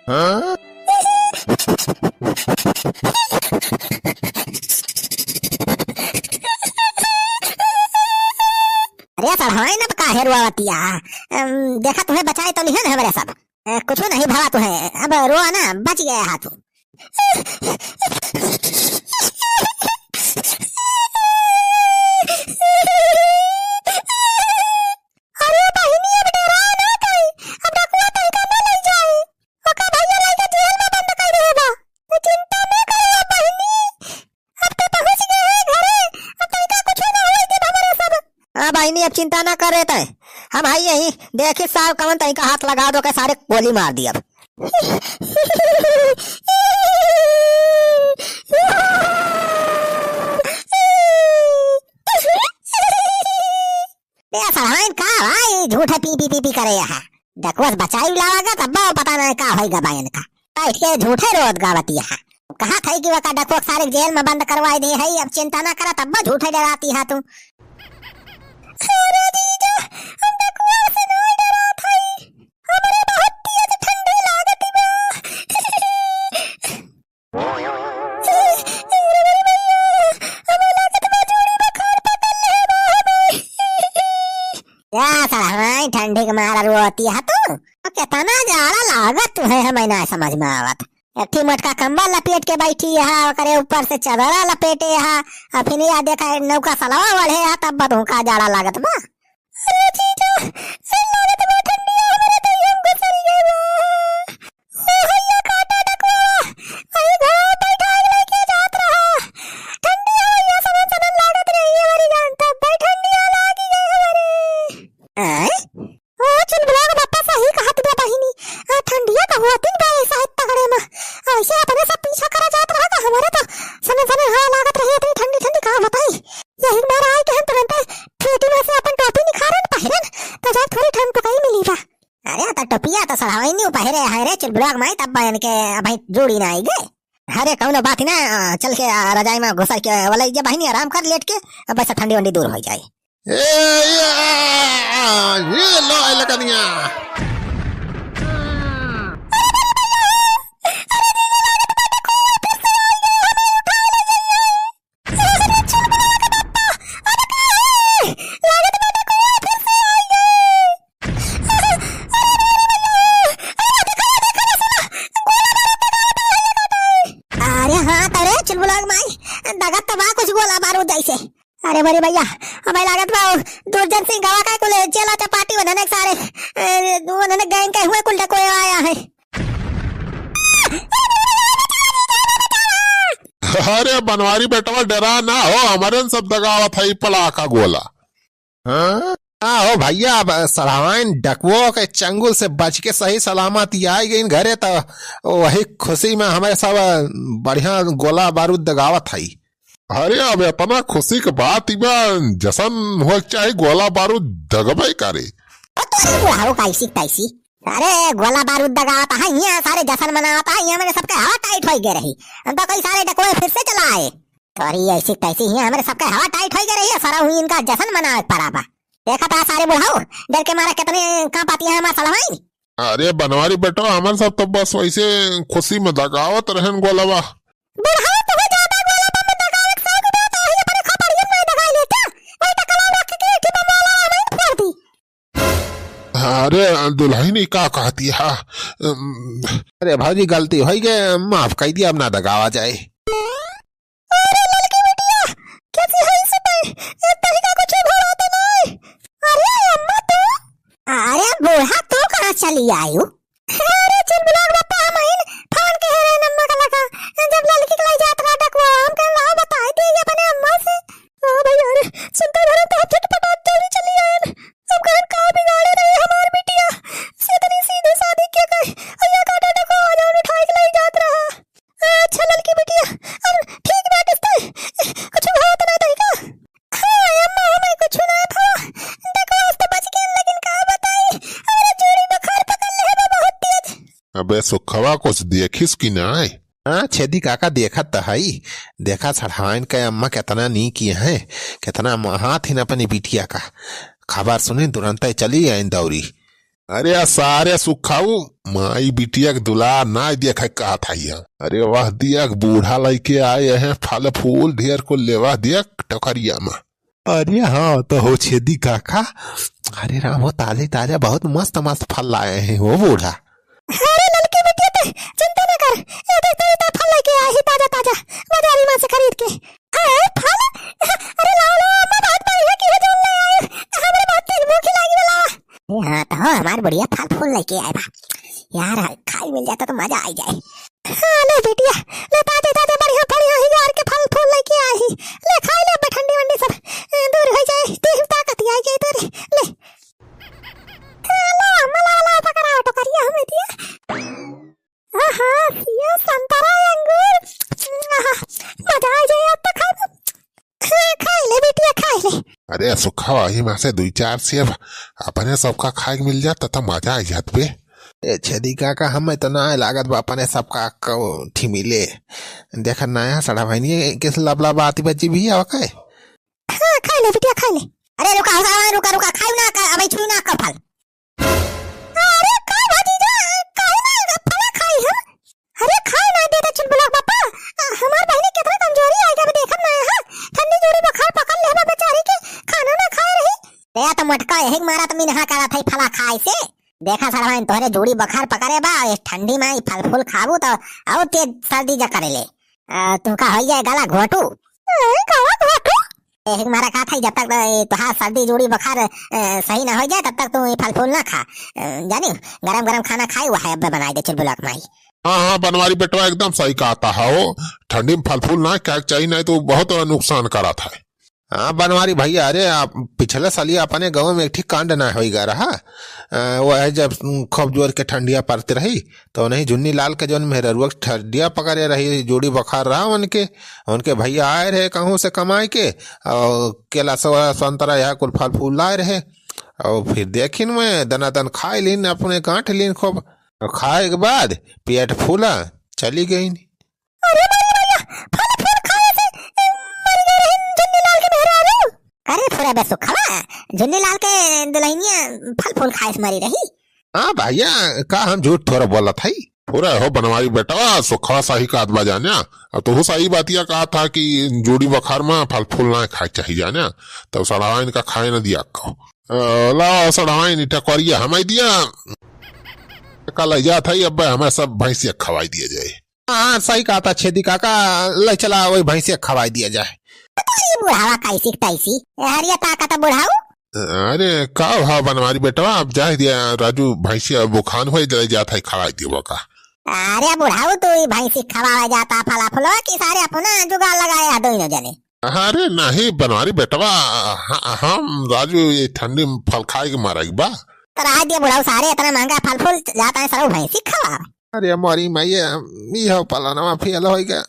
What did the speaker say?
हाँ? अरे सड़हाई न काहे रुआवतिया। देखा तुम्हें बचाए तो नहीं है ना हमारे सब। कुछ नहीं भावा तुम्हें, अब रोआ ना, बच गया हाथ। हाँ बहनी अब चिंता ना करे तय, हम आई यही देखी साहब कवन तई का हाथ लगा दो के सारे गोली मार दी। अब का भाई झूठे पी पी पी पी करे यहाँ डकवस बचाई लावागा तब पता नहीं का होगा बहन का। बैठ के झूठे रोद गावती यहाँ कहा था कि वह डकवस सारे जेल में बंद करवाई दे है। अब चिंता ना करा तब झूठे डराती है तू। अरे जीजा हम डकवा से नहीं डरा था, हमारे बहुत तेज ठंडी लागत बा। क्या सड़हाई ठंडी के मारा रोती है तू। कितना जाड़ा लागत तुम्हें हमें ना समझ में आवत। एक मोटका कंबल लपेट के बैठी है, करे ऊपर से चादरा लपेटे है, और फिर या देखा नौका सलावा बढ़े है तब बदू का जाड़ा लागत बा। अरे जीजा से लागत बा ठंडी हमारे तो हम गुजर गए बा। ओ हैया काटा डकवा आई घर बैठा लेके जात रहा। ठंडी हैया समझ न लागत रही हमारी जान तब भाई ठंडी लागी गई हमारे। हैं ओ चल ब्लॉग बापा सही कहत बा बहिनी। ठंडिया का होती बा ऐसा तगड़े में ऐसे अपने सब पीछा करा जात रहा था हमारे तो समय समय हाँ लागत रही इतनी ठंडी ठंडी कहाँ बताई। यही बार आए के हम तुरंत ठेठी में से अपन टोपी निखारन पहिरन तो जब थोड़ी ठंड तो कहीं मिली बा। अरे तो टोपिया तो सड़ाई नहीं पहरे है रे चल ब्लॉग में तब बहन के भाई जोड़ी ना आई गए। अरे कौन बात ना चल के रजाई में घुसा के वाला ये बहनी आराम कर लेट के अब बस ठंडी वंडी दूर हो जाए। ये लो लकनिया अरे बड़ी भैया हमें लागत बा दुर्जन सिंह गवा का कुल चला चपाटी वनने सारे वनने गैंग के हुए कुल कोई आया है। अरे बनवारी बेटवा डरा ना हो, हमारे सब दगावत है पलाका गोला। हाँ हो भैया, अब सड़ावाइन डकवो के चंगुल से बच के सही सलामत आई गई घरे तो वही खुशी में हमें सब बढ़िया गोला बारूद दगावत है। अरे अब इतना खुशी के बात जसन हो चाहे गोला बारूद दगबे करे। कैसी तैसी अरे गोला बारूद दगावता है यहाँ सारे जश्न मनावता है। यहाँ मेरे सबके हवा टाइट हो गए रही तो कई सारे डकवे फिर से चला आए। सॉरी ऐसी तैसी यहाँ हमारे सबके हवा टाइट हो गए रही है। सारा हुई इनका जश्न मनावे पड़ा देखा था सारे बुढ़ाओ डर के मारा कितने कहाँ पाती है हमारे सलवाई। अरे बनवारी बेटो हमारे सब तो बस वैसे खुशी में दगावत रहन गोलवा। अरे दुल्हनी का कहती है। अरे भाजी गलती हो गई, माफ कर दिया, अब ना दगावा जाए। अरे लड़की बिटिया कैसी है इस पे तरीका कुछ भरा तो नहीं। अरे अम्मा तो अरे बूढ़ा तो कहां चली आई हो। अरे चल ब्लॉग बता महीन फोन के है नम्मा का लगा जब लड़की के लिए जात रहा डकवा हम कह रहा बताई दे अपने अम्मा से। हां भाई अरे सुनते रहे तो फटफट जल्दी चली आई। अब घर का बिगाड़े रही हमार बिटिया सीधे सीधे शादी के गई अया का डकवा जान उठा के ले जात रहा। अच्छा लड़की बिटिया अब ठीक बात है कुछ बात ना देगा। हां अम्मा हमें कुछ ना था डकवा तो बच गया लेकिन का बताई हमारे जोड़ी बुखार पकड़ ले है बहुत तेज। अबे सुखवा कुछ देखिस कि नहीं। हाँ छेदी काका देखा तो है, देखा सड़हाइन के अम्मा कितना नी किए हैं कितना हाथ ही न अपनी बिटिया का। खबर सुनी तुरंत ही चली आई दौरी। अरे सारे सुखाऊ माई बिटिया के दुलार ना देख कहा था यह। अरे वह दिया बूढ़ा लड़के आए हैं, फल फूल ढेर को लेवा दिया टोकरिया में। अरे हाँ तो हो छेदी काका। अरे राम हो ताजे ताजा बहुत मस्त मस्त फल लाए हैं वो बूढ़ा। अरे लड़की बिटिया तो चिंता न कर, ये देख तेरे फल लेके आए हैं ताजा ताजा बाजारी में से खरीद के। अरे फल, अरे लाओ लाओ अम्मा बहुत बढ़िया की है जो ले आए, हमें बहुत तेज भूख लगी लाओ। हाँ तो हमार बढ़िया फल फूल लेके आए बा यार, खाई मिल जाता तो मजा आ जाए। हाँ ले बिटिया ले ताजे ताजे बढ़िया बढ़िया ही यार के फल फूल लेके आए ही, ले खाई ले ठंडी वंडी सब दूर हो जाए, देह ताकत आ जाए तेरे। ले ला मला ला पकड़ा टोकरिया हमें दिया। आहा ये संतरा अंगूर, मजा आ जाए अब तो खाई ले बिटिया खाई ले। अरे सुखा वही में से 2-4 सेब अपने सबका खाए मिल जाता तो मजा आ जात बे। छेदी काका हमें तो ना लागत बा अपने सबका ठी मिले। देखा नया सड़ा भाई किस लबलब आती बच्ची भी है वका। हाँ खाई ले बिटिया खाई ले। अरे रुका रुका रुका खाई ना कर, अबे छुई ना कर फल। अरे का भतीजा काहे ना फल खाई हम। अरे खाई ना दे चुलबुला पापा, हमार बहनी कितना कमजोरी आएगा बे देखम ना। हां ठंडी जोड़ी बुखार पकड़ लेबा बेचारी के, खाना ना खाए रही। ते तो मटका एक मारा तो मिनहा करा था फला खाए से। देखा सारा तोहरे जोड़ी बुखार पकड़े बा, इस ठंडी में फल फूल खाबू तो और तेज सर्दी जा करे ले। तू का हो जाए गला घोटू। गला घोटू एक मारा का था, जब तक तुहार सर्दी जोड़ी बुखार सही ना हो जाए तब तक तू फल फूल ना खा। जानी गरम गरम खाना खाई हुआ है अब बनाई दे चुलबुलक माई। हाँ हाँ बनवारी बेटवा एकदम सही कहता है वो। ठंडी में फल फूल ना क्या चाहिए, नहीं तो बहुत नुकसान करा था। हाँ बनवारी भैया, अरे आप पिछले साल अपने गांव में एक ठीक कांड ना हो गया रहा। वो है जब खूब जोर के ठंडिया पड़ती रही तो नहीं झुन्नी लाल के जौन मेहरुआ ठंडिया पकड़े रही, जोड़ी बुखार रहा उनके भैया आए रहे कहूँ से कमाए के, और केला संतरा यह कुल फल फूल लाए रहे। और फिर देखिन में दनादन खाए लीन, अपने गांठ लीन खूब, खाए के बाद पेट फूला चली गई। अरे फुरा बे सुखवा झुन्नी लाल के दुल्हनिया फल फूल खाए से मरी रही। हाँ भैया का हम झूठ थोड़ा बोला था। पूरा हो बनवारी बेटा सुखवा सही का आदमा जाने। अब तो सही बातिया कहा था कि जोड़ी बुखार में फल फूल ना खाए चाहिए जाने, तब सड़ावाइन का खाए न दिया को ला सड़ावाइन टकोरिया हमें दिया कल जा था। अब हमें सब भैंसिया खवाई दिया जाए। हाँ सही कहा था छेदी काका, ले चला वही भैंसिया खवाई दिया जाए। बुढ़ावा कैसी तैसी हरिया ताकत बुढ़ाऊ। अरे का भाव बनवारी बेटा अब जा दिया राजू भैंसिया बुखान हो जाता है खवाई दियो का। अरे बुढ़ाऊ तू भैंसी खवाया जाता फला फुलवा की सारे अपना जुगाड़ लगाया दोनों जने। अरे नहीं बनवारी बेटवा हम राजू ये ठंडी में फल खाए के मारा बा। तो राज दिया बुढ़ाऊ सारे इतना महंगा फल फूल जाता है सारा भैंसी खवा। अरे मोरी मैया ये पलाना फेल हो गया।